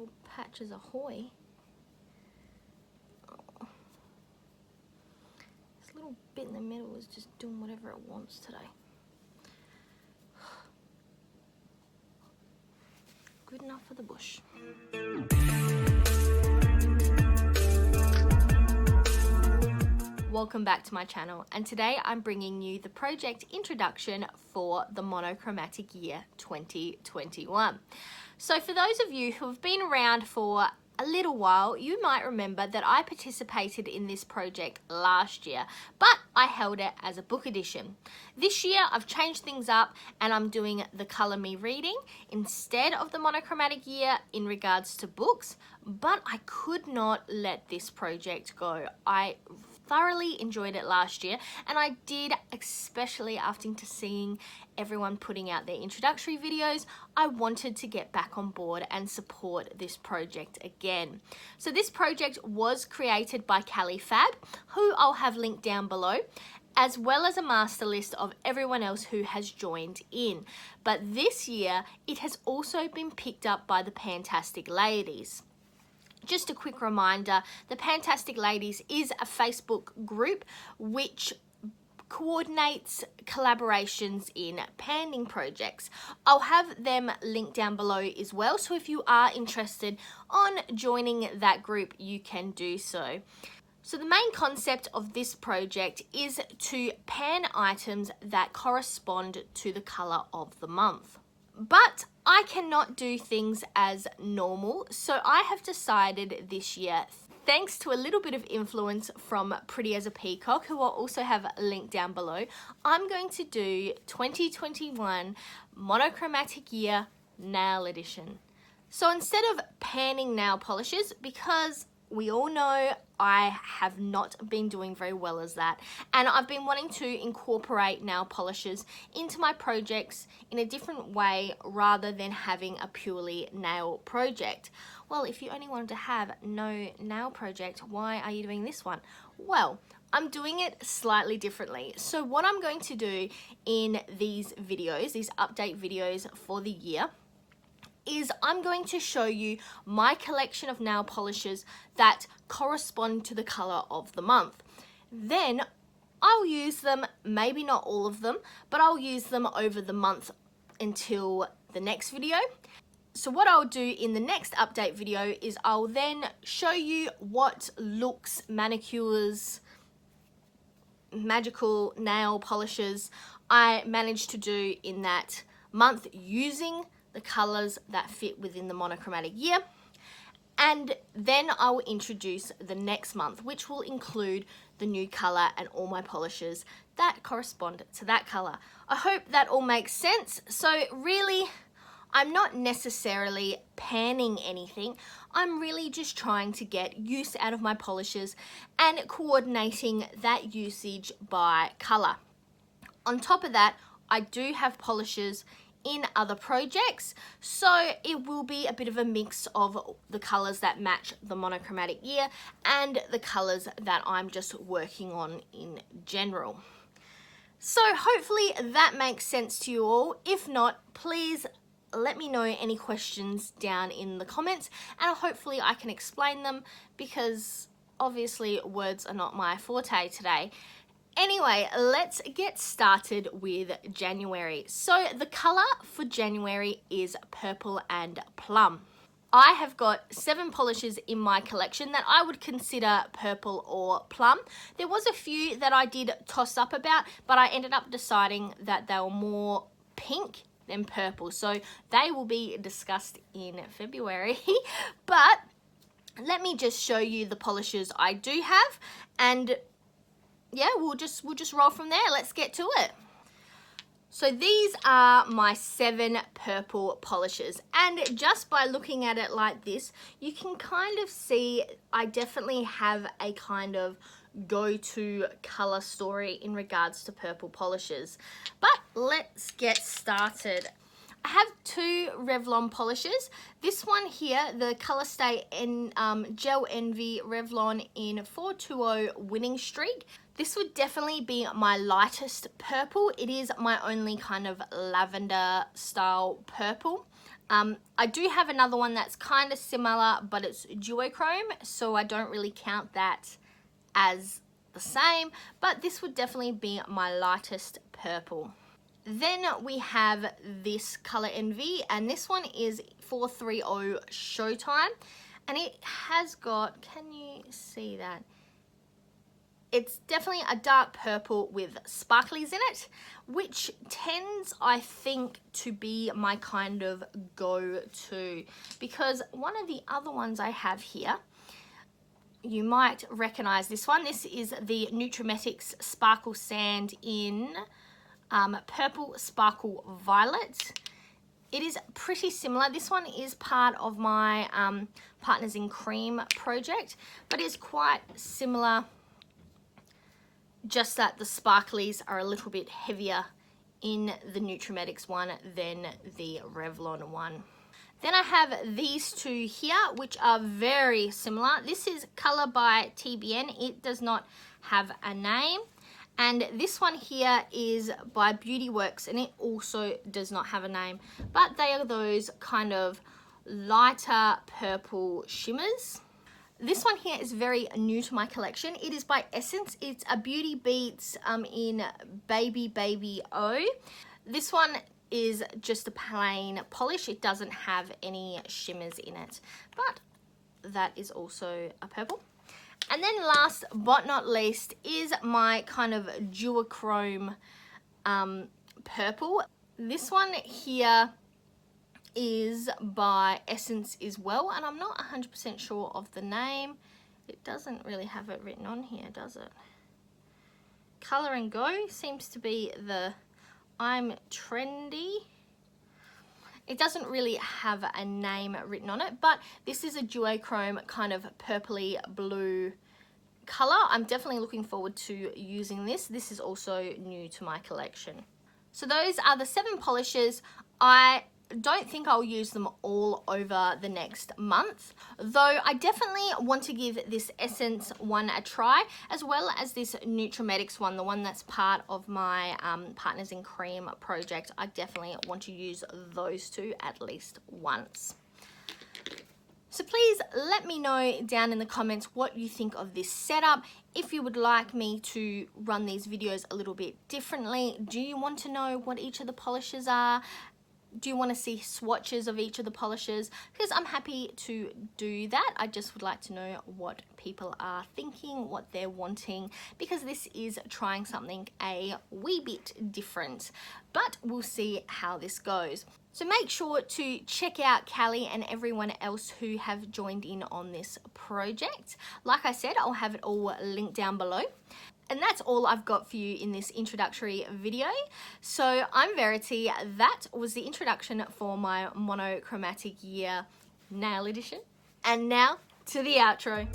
little patches ahoy. Oh. This little bit in the middle is just doing whatever it wants today. Good enough for the bush. Welcome back to my channel, and today I'm bringing you the project introduction for the monochromatic year 2021. So for those of you who have been around for a little while, you might remember that I participated in this project last year, but I held it as a book edition. This year I've changed things up and I'm doing the Colour Me reading instead of the monochromatic year in regards to books, but I could not let this project go. I thoroughly enjoyed it last year, and I did, especially after seeing everyone putting out their introductory videos. I wanted to get back on board and support this project again. So this project was created by KaliFab, who I'll have linked down below, as well as a master list of everyone else who has joined in. But this year, it has also been picked up by the Pantastic Ladies. Just a quick reminder, the Pantastic Ladies is a Facebook group which coordinates collaborations in panning projects. I'll have them linked down below as well, so if you are interested on joining that group, you can do so. So the main concept of this project is to pan items that correspond to the colour of the month. But I cannot do things as normal, so I have decided this year, thanks to a little bit of influence from Pretty as a Peacock, who I'll also have linked down below, I'm going to do 2021 Monochromatic Year Nail Edition. So instead of panning nail polishes, because we all know I have not been doing very well as that, and I've been wanting to incorporate nail polishes into my projects in a different way rather than having a purely nail project. Well, if you only wanted to have no nail project, why are you doing this one? Well, I'm doing it slightly differently. So what I'm going to do in these videos, these update videos for the year, is I'm going to show you my collection of nail polishes that correspond to the colour of the month. Then I'll use them, maybe not all of them, but I'll use them over the month until the next video. So what I'll do in the next update video is I'll then show you what looks, manicures, magical nail polishes I managed to do in that month using the colors that fit within the monochromatic year, and then I will introduce the next month, which will include the new color and all my polishes that correspond to that color. I hope that all makes sense. So really, I'm not necessarily panning anything. I'm really just trying to get use out of my polishes and coordinating that usage by color. On top of that, I do have polishes in other projects, so it will be a bit of a mix of the colors that match the monochromatic year and the colors that I'm just working on in general. So hopefully that makes sense to you all. If not, please let me know any questions down in the comments, and hopefully I can explain them, because obviously words are not my forte today. Anyway, let's get started with January. So the color for January is purple and plum. I have got 7 polishes in my collection that I would consider purple or plum. There was a few that I did toss up about, but I ended up deciding that they were more pink than purple. So they will be discussed in February. But let me just show you the polishes I do have, and yeah, we'll just roll from there. Let's get to it. So these are my 7 purple polishes, and just by looking at it like this, you can kind of see I definitely have a kind of go-to color story in regards to purple polishes. But let's get started. I have 2 Revlon polishes. This one here, the Color Stay Gel Envy Revlon in 420 Winning Streak. This would definitely be my lightest purple. It is my only kind of lavender style purple. I do have another one that's kind of similar, but it's duochrome, so I don't really count that as the same, but this would definitely be my lightest purple. Then we have this Color Envy, and this one is 430 Showtime, and it has got, can you see that? It's definitely a dark purple with sparklies in it, which tends, I think, to be my kind of go-to, because one of the other ones I have here, you might recognize this one. This is the Nutromatics Sparkle Sand in Purple Sparkle Violet. It is pretty similar. This one is part of my Partners in Cream project, but it's quite similar, just that the sparklies are a little bit heavier in the Nutromatics one than the Revlon one. Then I have these two here, which are very similar. This is Color by TBN. It does not have a name. And this one here is by Beauty Works, and it also does not have a name. But they are those kind of lighter purple shimmers. This one here is very new to my collection. It is by Essence. It's a Beauty Beats in Baby Baby O. This one is just a plain polish. It doesn't have any shimmers in it, but that is also a purple. And then last but not least is my kind of duochrome purple. This one here is by Essence as well, and I'm not 100% sure of the name. It doesn't really have it written on here, does it? Color and Go seems to be the I'm Trendy. It doesn't really have a name written on it, but this is a duochrome kind of purpley blue color. I'm definitely looking forward to using this. This is also new to my collection. So those are the 7 polishes. I don't think I'll use them all over the next month, though I definitely want to give this Essence one a try, as well as this Nutromatics one, the one that's part of my Partners in Cream project. I definitely want to use those two at least once. So please let me know down in the comments what you think of this setup. If you would like me to run these videos a little bit differently, do you want to know what each of the polishes are? Do you want to see swatches of each of the polishes? Because I'm happy to do that. I just would like to know what people are thinking, what they're wanting, because this is trying something a wee bit different. But we'll see how this goes. So make sure to check out Kali and everyone else who have joined in on this project. Like I said, I'll have it all linked down below. And that's all I've got for you in this introductory video. So I'm Verity. That was the introduction for my Monochromatic Year Nail Edition. And now to the outro.